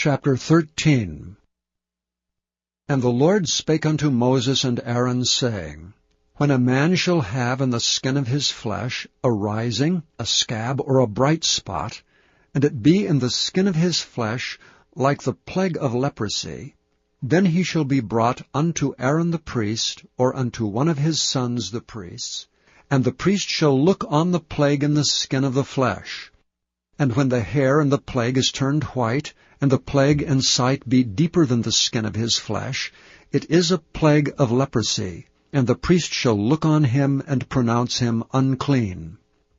Chapter 13. And the Lord spake unto Moses and Aaron, saying, When a man shall have in the skin of his flesh a rising, a scab, or a bright spot, and it be in the skin of his flesh like the plague of leprosy, then he shall be brought unto Aaron the priest, or unto one of his sons the priests, and the priest shall look on the plague in the skin of the flesh. And when the hair in the plague is turned white, and the plague in sight be deeper than the skin of his flesh, it is a plague of leprosy, and the priest shall look on him and pronounce him unclean.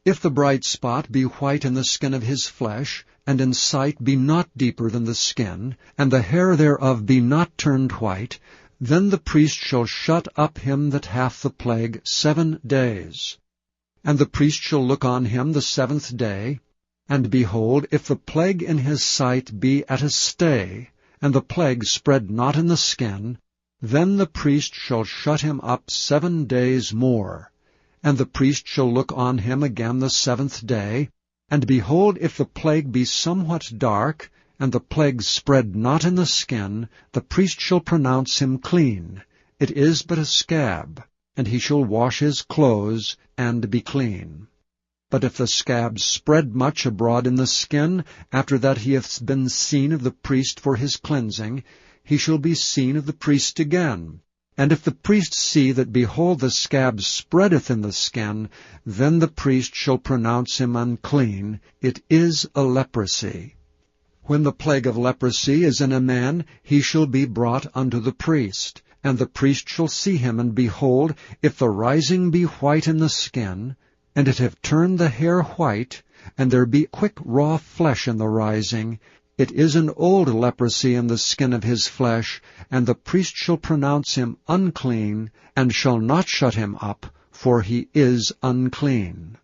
If the bright spot be white in the skin of his flesh, and in sight be not deeper than the skin, and the hair thereof be not turned white, then the priest shall shut up him that hath the plague 7 days. And the priest shall look on him the 7th day, and behold, if the plague in his sight be at a stay, and the plague spread not in the skin, then the priest shall shut him up 7 days more. And the priest shall look on him again the 7th day, and behold, if the plague be somewhat dark, and the plague spread not in the skin, the priest shall pronounce him clean. It is but a scab, and he shall wash his clothes, and be clean. But if the scab spread much abroad in the skin, after that he hath been seen of the priest for his cleansing, he shall be seen of the priest again. And if the priest see that, behold, the scab spreadeth in the skin, then the priest shall pronounce him unclean. It is a leprosy. When the plague of leprosy is in a man, he shall be brought unto the priest. And the priest shall see him, and behold, if the rising be white in the skin, and it have turned the hair white, and there be quick raw flesh in the rising, it is an old leprosy in the skin of his flesh, and the priest shall pronounce him unclean, and shall not shut him up, for he is unclean.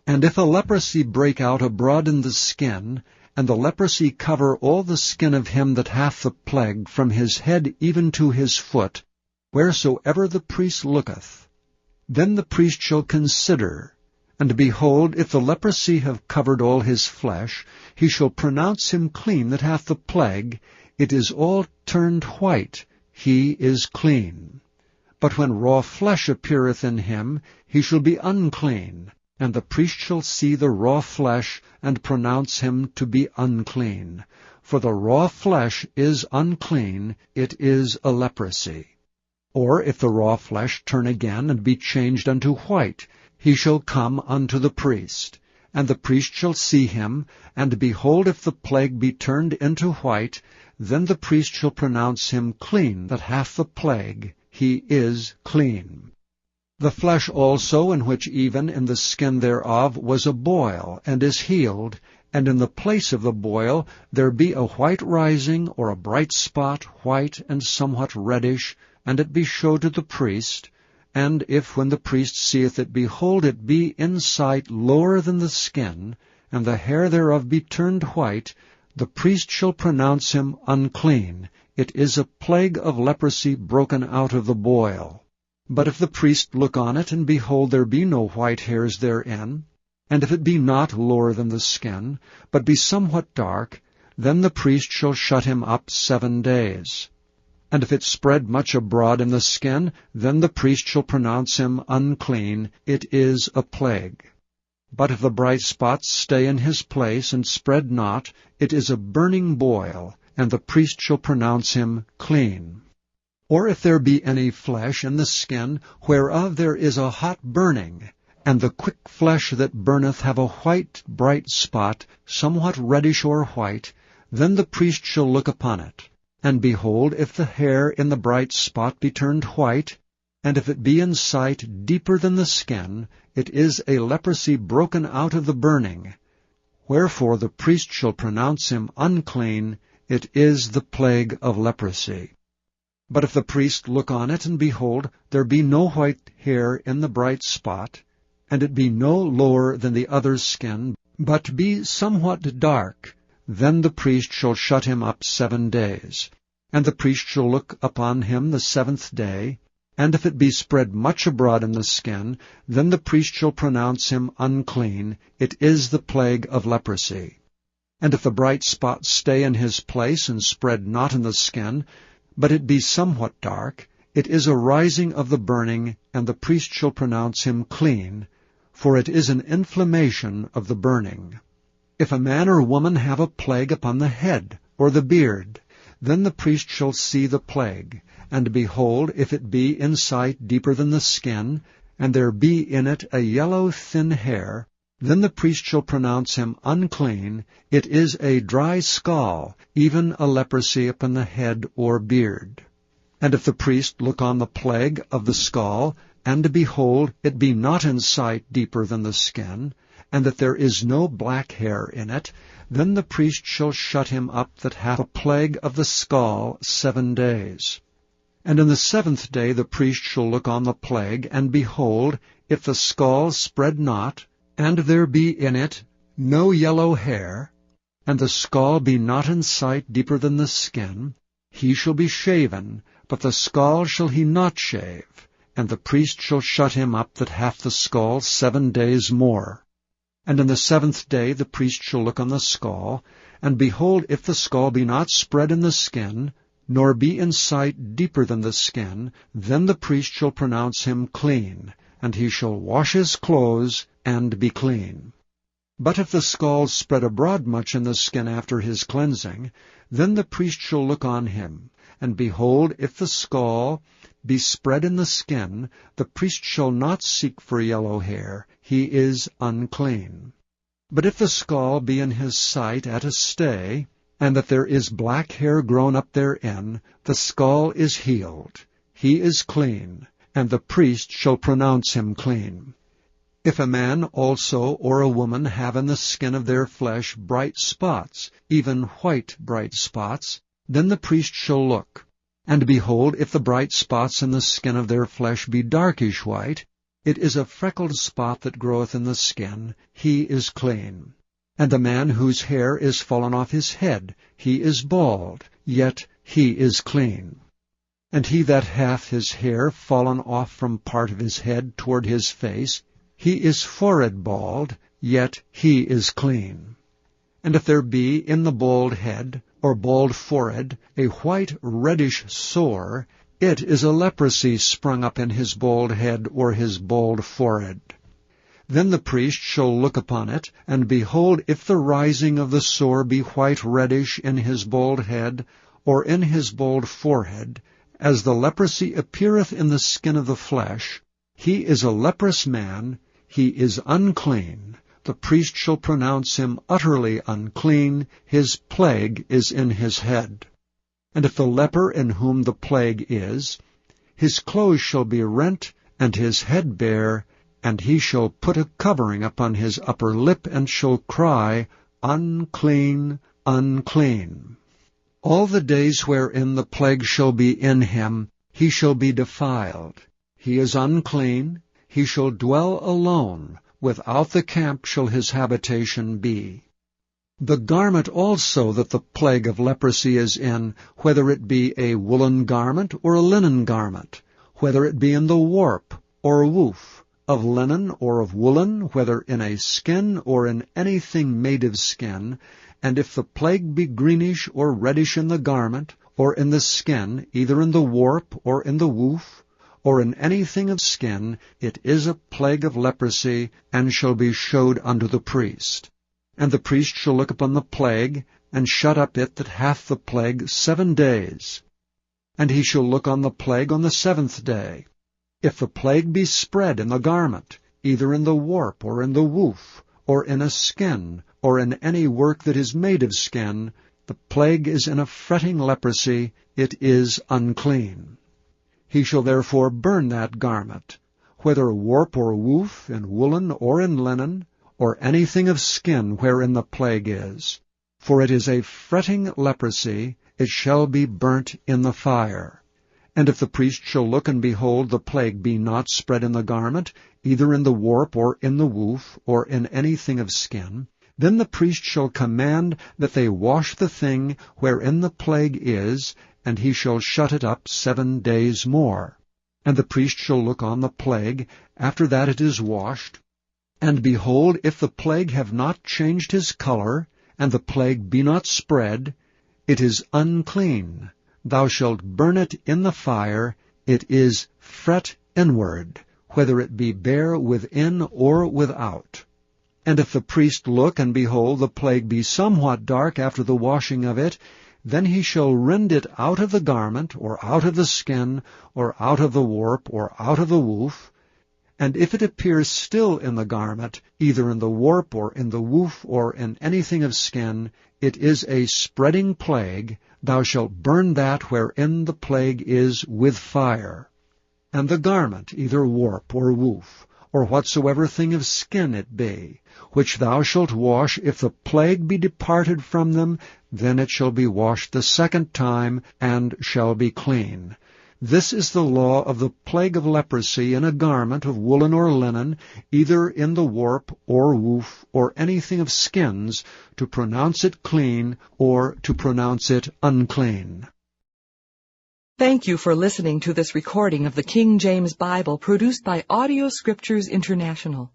And if a leprosy break out abroad in the skin, and the leprosy cover all the skin of him that hath the plague, from his head even to his foot, wheresoever the priest looketh, then the priest shall consider, and behold, if the leprosy have covered all his flesh, he shall pronounce him clean that hath the plague. It is all turned white, he is clean. But when raw flesh appeareth in him, he shall be unclean, and the priest shall see the raw flesh, and pronounce him to be unclean. For the raw flesh is unclean, it is a leprosy. Or if the raw flesh turn again, and be changed unto white, he shall come unto the priest. And the priest shall see him, and behold, if the plague be turned into white, then the priest shall pronounce him clean that hath the plague. He is clean. The flesh also, in which even in the skin thereof was a boil, and is healed, and in the place of the boil there be a white rising, or a bright spot, white and somewhat reddish, and it be showed to the priest, and if when the priest seeth it, behold, it be in sight lower than the skin, and the hair thereof be turned white, the priest shall pronounce him unclean. It is a plague of leprosy broken out of the boil. But if the priest look on it, and behold, there be no white hairs therein, and if it be not lower than the skin, but be somewhat dark, then the priest shall shut him up 7 days. And if it spread much abroad in the skin, then the priest shall pronounce him unclean. It is a plague. But if the bright spots stay in his place, and spread not, it is a burning boil, and the priest shall pronounce him clean. Or if there be any flesh in the skin, whereof there is a hot burning, and the quick flesh that burneth have a white bright spot, somewhat reddish or white, then the priest shall look upon it. And behold, if the hair in the bright spot be turned white, and if it be in sight deeper than the skin, it is a leprosy broken out of the burning. Wherefore the priest shall pronounce him unclean. It is the plague of leprosy. But if the priest look on it, and behold, there be no white hair in the bright spot, and it be no lower than the other skin, but be somewhat dark, then the priest shall shut him up 7 days. And the priest shall look upon him the 7th day, and if it be spread much abroad in the skin, then the priest shall pronounce him unclean. It is the plague of leprosy. And if the bright spot stay in his place, and spread not in the skin, but it be somewhat dark, it is a rising of the burning, and the priest shall pronounce him clean, for it is an inflammation of the burning. If a man or woman have a plague upon the head, or the beard, then the priest shall see the plague, and behold, if it be in sight deeper than the skin, and there be in it a yellow thin hair, then the priest shall pronounce him unclean. It is a dry scall, even a leprosy upon the head or beard. And if the priest look on the plague of the scall, and behold, it be not in sight deeper than the skin, and that there is no black hair in it, then the priest shall shut him up that hath a plague of the scall 7 days. And in the 7th day the priest shall look on the plague, and behold, if the scall spread not, and there be in it no yellow hair, and the scall be not in sight deeper than the skin, he shall be shaven, but the scall shall he not shave, and the priest shall shut him up that hath the scall 7 days more. And in the 7th day the priest shall look on the scall, and behold, if the scall be not spread in the skin, nor be in sight deeper than the skin, then the priest shall pronounce him clean, and he shall wash his clothes, and be clean. But if the scall spread abroad much in the skin after his cleansing, then the priest shall look on him, and behold, if the scall be spread in the skin, the priest shall not seek for yellow hair, he is unclean. But if the scall be in his sight at a stay, and that there is black hair grown up therein, the scall is healed, he is clean, and the priest shall pronounce him clean. If a man also or a woman have in the skin of their flesh bright spots, even white bright spots, then the priest shall look. And behold, if the bright spots in the skin of their flesh be darkish white, it is a freckled spot that groweth in the skin, he is clean. And the man whose hair is fallen off his head, he is bald, yet he is clean. And he that hath his hair fallen off from part of his head toward his face, he is forehead bald, yet he is clean. And if there be in the bald head, or bald forehead, a white reddish sore, it is a leprosy sprung up in his bald head or his bald forehead. Then the priest shall look upon it, and behold, if the rising of the sore be white reddish in his bald head, or in his bald forehead, as the leprosy appeareth in the skin of the flesh, he is a leprous man, he is unclean. The priest shall pronounce him utterly unclean, his plague is in his head. And if the leper in whom the plague is, his clothes shall be rent, and his head bare, and he shall put a covering upon his upper lip, and shall cry, Unclean, unclean. All the days wherein the plague shall be in him, he shall be defiled. He is unclean, he shall dwell alone, without the camp shall his habitation be. The garment also that the plague of leprosy is in, whether it be a woolen garment or a linen garment, whether it be in the warp or woof, of linen or of woolen, whether in a skin or in anything made of skin, and if the plague be greenish or reddish in the garment, or in the skin, either in the warp or in the woof, or in anything of skin, it is a plague of leprosy, and shall be showed unto the priest. And the priest shall look upon the plague, and shut up it that hath the plague 7 days. And he shall look on the plague on the 7th day. If the plague be spread in the garment, either in the warp or in the woof, or in a skin, or in any work that is made of skin, the plague is in a fretting leprosy, it is unclean. He shall therefore burn that garment, whether warp or woof, in woolen or in linen, or anything of skin wherein the plague is. For it is a fretting leprosy, it shall be burnt in the fire. And if the priest shall look and behold the plague be not spread in the garment, either in the warp or in the woof, or in anything of skin, then the priest shall command that they wash the thing wherein the plague is, and he shall shut it up 7 days more. And the priest shall look on the plague, after that it is washed, and behold, if the plague have not changed his color, and the plague be not spread, it is unclean. Thou shalt burn it in the fire. It is fret inward, whether it be bare within or without. And if the priest look, and behold, the plague be somewhat dark after the washing of it, then he shall rend it out of the garment, or out of the skin, or out of the warp, or out of the woof. And if it appears still in the garment, either in the warp, or in the woof, or in anything of skin, it is a spreading plague. Thou shalt burn that wherein the plague is with fire. And the garment, either warp or woof, or whatsoever thing of skin it be, which thou shalt wash, if the plague be departed from them, then it shall be washed the second time, and shall be clean. This is the law of the plague of leprosy in a garment of woolen or linen, either in the warp or woof, or anything of skins, to pronounce it clean, or to pronounce it unclean. Thank you for listening to this recording of the King James Bible produced by Audio Scriptures International.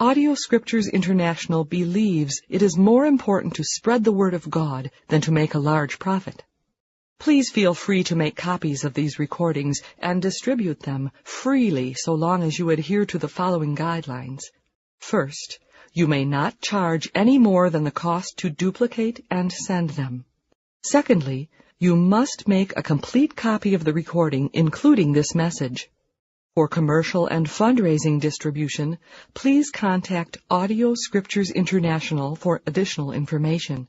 Audio Scriptures International believes it is more important to spread the Word of God than to make a large profit. Please feel free to make copies of these recordings and distribute them freely so long as you adhere to the following guidelines. First, you may not charge any more than the cost to duplicate and send them. Secondly, you must make a complete copy of the recording, including this message. For commercial and fundraising distribution, please contact Audio Scriptures International for additional information.